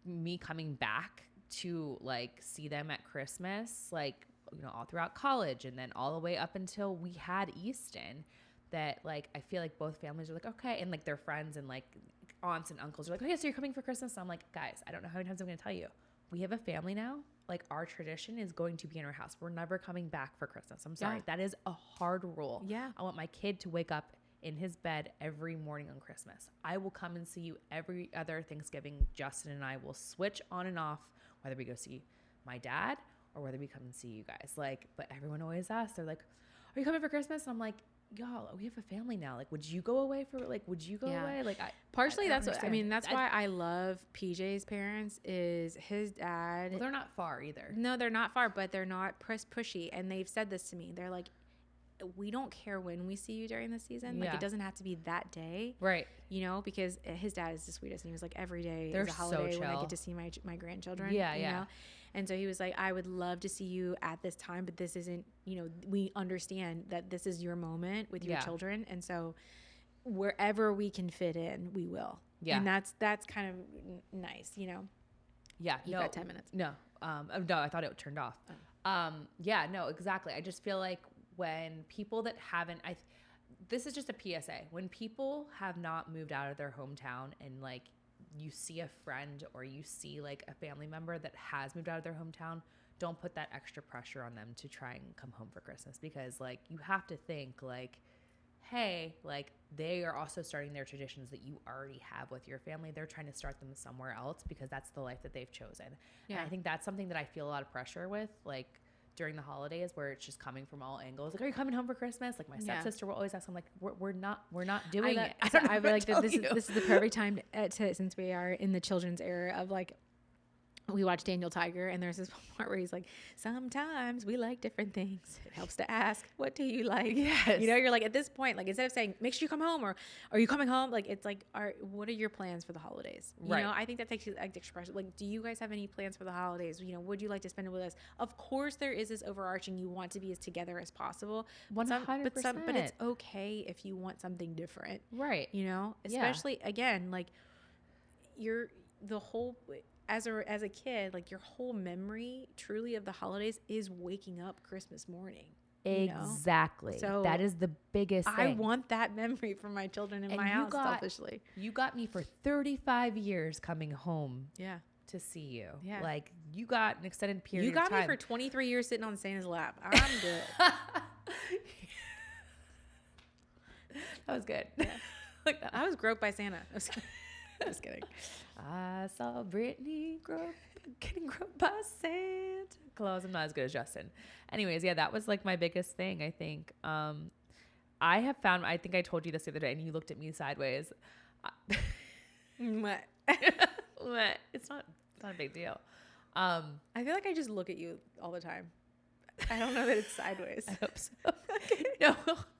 me coming back to like see them at Christmas, like, you know, all throughout college and then all the way up until we had Easton, that like I feel like both families are like, okay, and like their friends and like aunts and uncles are like, okay, so you're coming for Christmas. And I'm like, guys, I don't know how many times I'm going to tell you, we have a family now. Like our tradition is going to be in our house. We're never coming back for Christmas. I'm sorry. Yeah. That is a hard rule. Yeah. I want my kid to wake up in his bed every morning on Christmas. I will come and see you every other Thanksgiving. Justin and I will switch on and off, whether we go see my dad or whether we come and see you guys. Like, but everyone always asks, they're like, are you coming for Christmas? And I'm like, y'all, we have a family now. Like, would you go away? Like, Partially, that's that's what, I mean, that's why I love PJ's parents, is his dad. Well, they're not far either. No, they're not far, but they're not pushy. And they've said this to me. They're like, we don't care when we see you during the season. Like, Yeah. it doesn't have to be that day. Right. You know, because his dad is the sweetest. And he was like, every day They're is a holiday so when I chill. get to see my grandchildren. Yeah, you yeah. know? And so he was like, I would love to see you at this time, but this isn't, you know, we understand that this is your moment with your Yeah. children. And so wherever we can fit in, we will. Yeah. And that's kind of nice, you know? Yeah. You've got 10 minutes. No. No, I thought it turned off. Yeah, no, exactly. I just feel like when people that haven't, this is just a PSA. When people have not moved out of their hometown and like you see a friend or you see like a family member that has moved out of their hometown, don't put that extra pressure on them to try and come home for Christmas, because like you have to think like, hey, like they are also starting their traditions that you already have with your family. They're trying to start them somewhere else because that's the life that they've chosen. Yeah. And I think that's something that I feel a lot of pressure with, like during the holidays, where it's just coming from all angles. Like, are you coming home for Christmas? Like my stepsister will always ask, I'm like, we're not doing it. I feel like this is the perfect time to, since we are in the children's era of like, we watch Daniel Tiger, and there's this part where he's like, sometimes we like different things. It helps to ask, what do you like? Yes. You know, you're like, at this point, like, instead of saying, make sure you come home, or are you coming home? Like, it's like, what are your plans for the holidays? You know, I think that takes you like expression. Like, do you guys have any plans for the holidays? You know, would you like to spend it with us? Of course, there is this overarching, you want to be as together as possible. 100%. But it's okay if you want something different. Right. You know, especially again, like the whole, as a kid, like your whole memory truly of the holidays is waking up Christmas morning. Exactly. So that is the biggest thing. I want that memory for my children in my house, selfishly. You got me for 35 years coming home Yeah. to see you. Yeah. Like you got an extended period You got of time. me for 23 years sitting on Santa's lap. I'm good. That was good. Yeah. Like that. I was groped by Santa. I was kidding. I saw Brittany getting groped by Santa Claus. I'm not as good as Justin. Anyways, yeah, that was like my biggest thing, I think. I have found, I think I told you this the other day and you looked at me sideways. What? It's not a big deal. I feel like I just look at you all the time. I don't know that it's sideways. I hope so. No,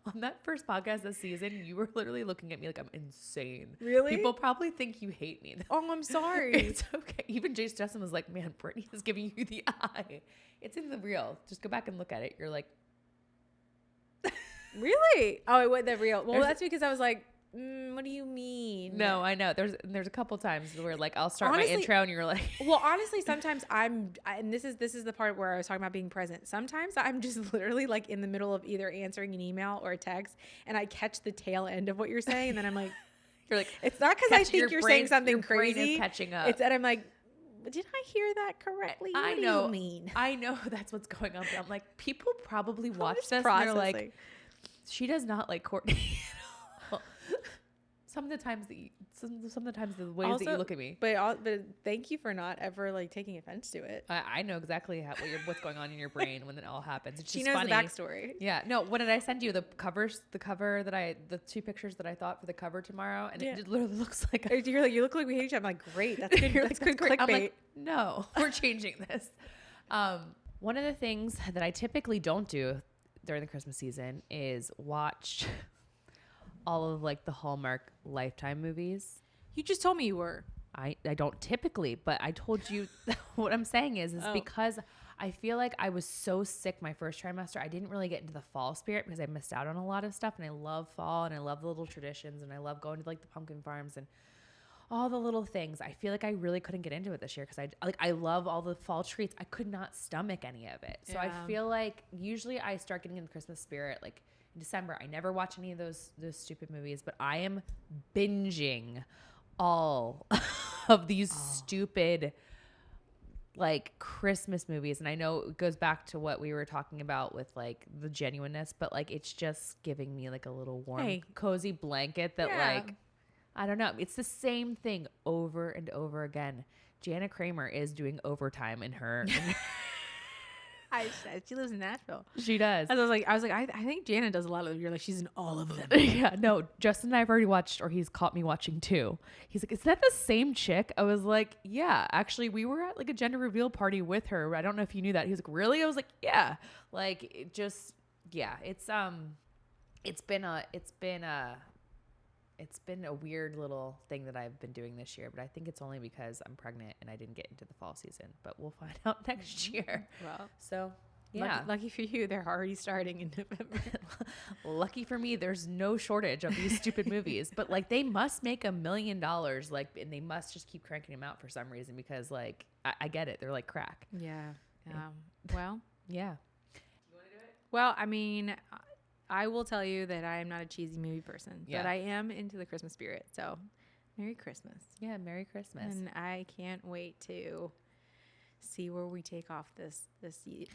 on that first podcast this season, you were literally looking at me like I'm insane. Really? People probably think you hate me. Oh, I'm sorry. It's okay. Even Jace Justin was like, man, Brittany is giving you the eye. It's in the reel. Just go back and look at it. You're like, Really? Oh, it was the real. Well, There's- that's because I was like, what do you mean? no, I know. There's a couple times where like I'll start Honestly- my intro and you're like, Well, honestly, sometimes and this is the part where I was talking about being present. Sometimes I'm just literally like in the middle of either answering an email or a text, and I catch the tail end of what you're saying, and then I'm like, you're like, it's not because I catch- think your you're brain- saying something your brain crazy. is catching up. It's that I'm like, did I hear that correctly? What I do know. you mean? I know that's what's going on. But I'm like, people probably watch just this and they're processing. like, she does not like Courtney at all. Some of the times the ways that you look at me. But thank you for not ever like taking offense to it. I know exactly what's going on in your brain when it all happens. It's She just knows funny. the backstory. Yeah. No, what did I send you? The two pictures that I thought for the cover tomorrow, and Yeah. it literally looks like You're like, you look like we hate each other. I'm like, great. That's good. That's good clickbait. I'm like, no, we're changing this. One of the things that I typically don't do during the Christmas season is watch all of like the Hallmark Lifetime movies. You just told me you were. I don't typically, but I told you what I'm saying is because I feel like I was so sick my first trimester. I didn't really get into the fall spirit because I missed out on a lot of stuff, and I love fall and I love the little traditions and I love going to like the pumpkin farms and all the little things. I feel like I really couldn't get into it this year because I love all the fall treats. I could not stomach any of it. So I feel like usually I start getting in the Christmas spirit like in December. I never watch any of those stupid movies, but I am binging all of these stupid like Christmas movies. And I know it goes back to what we were talking about with like the genuineness, but like it's just giving me like a little warm, cozy blanket that like, I don't know. It's the same thing over and over again. Jana Kramer is doing overtime in her. I said she lives in Nashville. She does. I was like, I think Jana does a lot of. You're like, she's in all of them. Yeah, no. Justin and I've already watched, or he's caught me watching 2. He's like, "Is that the same chick?" I was like, "Yeah, actually, we were at like a gender reveal party with her. I don't know if you knew that." He was like, "Really?" I was like, "Yeah." Like, it just, yeah. It's been a weird little thing that I've been doing this year, but I think it's only because I'm pregnant and I didn't get into the fall season, but we'll find out next year. Well, So yeah. lucky for you, they're already starting in November. Lucky for me, there's no shortage of these stupid movies, but like they must make $1 million, like, and they must just keep cranking them out for some reason because like, I get it. They're like crack. Yeah. Well, Yeah. well, I mean, I will tell you that I am not a cheesy movie person, Yeah. but I am into the Christmas spirit. So, Merry Christmas. Yeah. Merry Christmas. And I can't wait to see where we take off this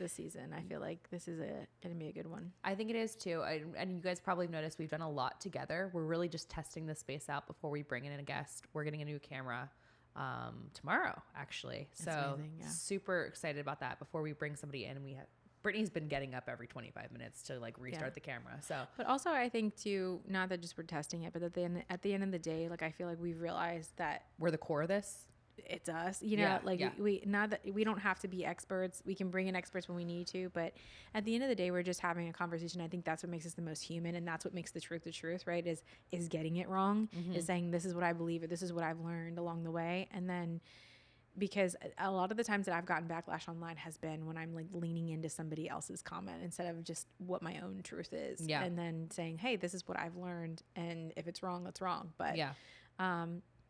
season. I feel like this is gonna be a good one. I think it is too. And you guys probably noticed we've done a lot together. We're really just testing the space out before we bring in a guest. We're getting a new camera tomorrow, actually. That's so amazing, yeah. super excited about that. Before we bring somebody in, Brittany's been getting up every 25 minutes to like restart the camera. So, But also, I think too, not that just we're testing it, but at the end of the day, like I feel like we've realized that we're the core of this. it's us, you know, we not that we don't have to be experts. We can bring in experts when we need to, but at the end of the day, we're just having a conversation. I think that's what makes us the most human, and that's what makes the truth, right? Is getting it wrong, is saying this is what I believe or this is what I've learned along the way, and then. Because a lot of the times that I've gotten backlash online has been when I'm like leaning into somebody else's comment instead of just what my own truth is. Yeah. And then saying, hey, this is what I've learned. And if it's wrong, that's wrong. But Yeah.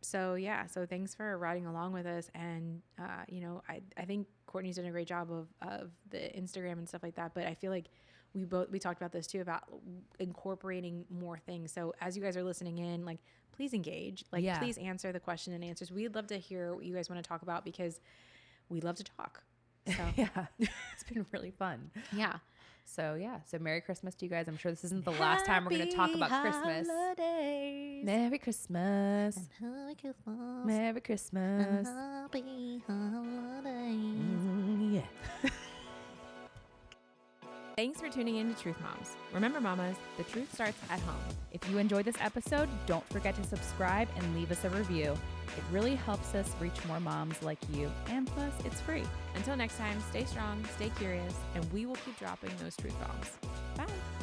so thanks for riding along with us. And, I think Courtney's done a great job of the Instagram and stuff like that. But I feel like we talked about this too, about incorporating more things. So as you guys are listening in, like, please engage, please answer the question and answers. We'd love to hear what you guys want to talk about because we love to talk. So Yeah. It's been really fun. yeah. So Merry Christmas to you guys. I'm sure this isn't the last time we're going to talk about Christmas. Holidays. Merry Christmas. Merry Christmas. Merry Christmas. Happy holidays. Yeah. Thanks for tuning in to Truth Moms. Remember, mamas, the truth starts at home. If you enjoyed this episode, don't forget to subscribe and leave us a review. It really helps us reach more moms like you, and plus, it's free. Until next time, stay strong, stay curious, and we will keep dropping those truth bombs. Bye.